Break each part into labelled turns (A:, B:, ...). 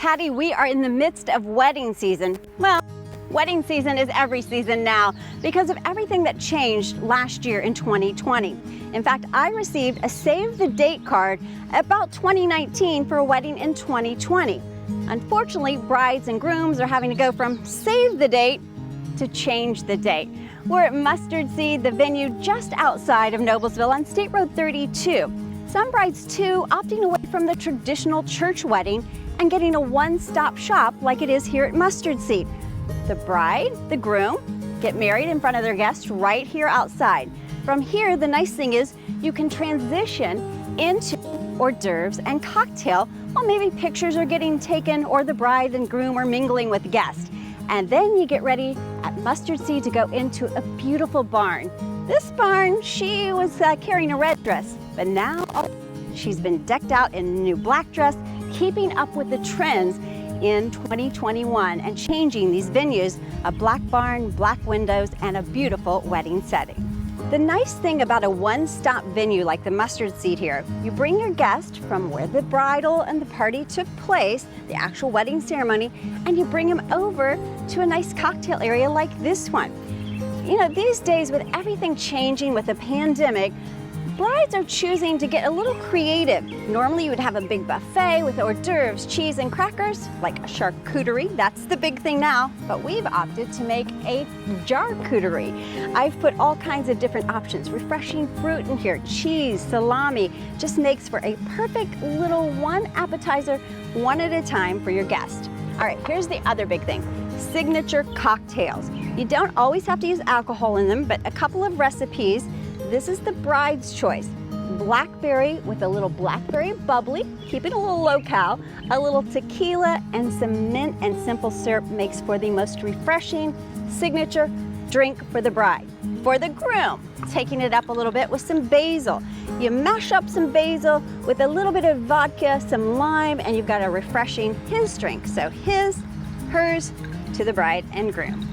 A: Patty, we are in the midst of wedding season. Well, wedding season is every season now because of everything that changed last year in 2020. In fact, I received a save the date card about 2019 for a wedding in 2020. Unfortunately, brides and grooms are having to go from save the date to change the date. We're at Mustard Seed, the venue just outside of Noblesville on State Road 32. Some brides too opting away from the traditional church wedding and getting a one-stop shop like it is here at Mustard Seed. The bride, the groom, get married in front of their guests right here outside. From here, the nice thing is you can transition into hors d'oeuvres and cocktail while maybe pictures are getting taken or the bride and groom are mingling with guests. And then you get ready at Mustard Seed to go into a beautiful barn. This barn, she was carrying a red dress, but now she's been decked out in a new black dress, keeping up with the trends in 2021 and changing these venues, a black barn, black windows, and a beautiful wedding setting. The nice thing about a one-stop venue like the Mustard Seed here, you bring your guest from where the bridal and the party took place, the actual wedding ceremony, and you bring them over to a nice cocktail area like this one. You know, these days with everything changing with the pandemic, brides are choosing to get a little creative. Normally you would have a big buffet with hors d'oeuvres, cheese and crackers, like a charcuterie. That's the big thing now, but we've opted to make a jarcuterie. I've put all kinds of different options, refreshing fruit in here, cheese, salami, just makes for a perfect little one appetizer, one at a time for your guest. All right, here's the other big thing, signature cocktails. You don't always have to use alcohol in them, but a couple of recipes. This is the bride's choice. Blackberry with a little blackberry bubbly, keep it a little low-cal, a little tequila and some mint and simple syrup makes for the most refreshing signature drink for the bride. For the groom, taking it up a little bit with some basil. You mash up some basil with a little bit of vodka, some lime, and you've got a refreshing his drink. So his, hers, to the bride and groom.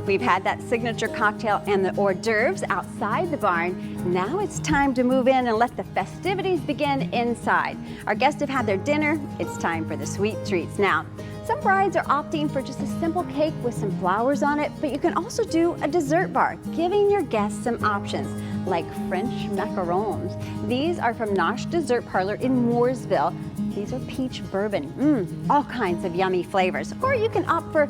A: We've had that signature cocktail and the hors d'oeuvres outside the barn. Now it's time to move in and let the festivities begin inside. Our guests have had their dinner. It's time for the sweet treats now. Some brides are opting for just a simple cake with some flowers on it, but you can also do a dessert bar, giving your guests some options like French macarons. These are from Nosh Dessert Parlor in Mooresville. These are peach bourbon, all kinds of yummy flavors. Or you can opt for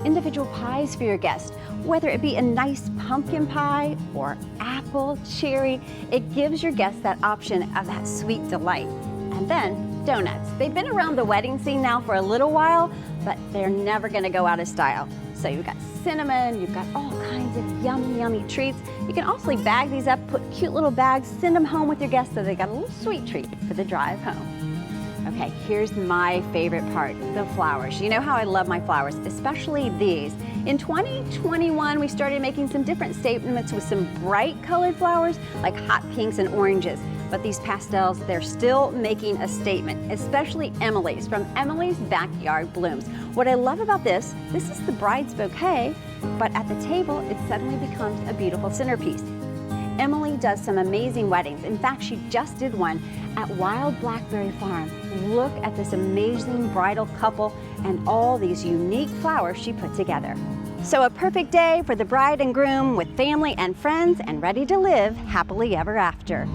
A: individual pies for your guests, whether it be a nice pumpkin pie or apple, cherry. It gives your guests that option of that sweet delight. And then donuts. They've been around the wedding scene now for a little while, but they're never gonna go out of style. So you've got cinnamon, you've got all kinds of yummy, yummy treats. You can also bag these up, put cute little bags, send them home with your guests so they got a little sweet treat for the drive home. Okay, here's my favorite part, the flowers. You know how I love my flowers, especially these. In 2021, we started making some different statements with some bright colored flowers, like hot pinks and oranges. But these pastels, they're still making a statement, especially Emily's, from Emily's Backyard Blooms. What I love about this is the bride's bouquet, but at the table, it suddenly becomes a beautiful centerpiece. Emily does some amazing weddings. In fact, she just did one at Wild Blackberry Farm. Look at this amazing bridal couple and all these unique flowers she put together. So a perfect day for the bride and groom with family and friends and ready to live happily ever after.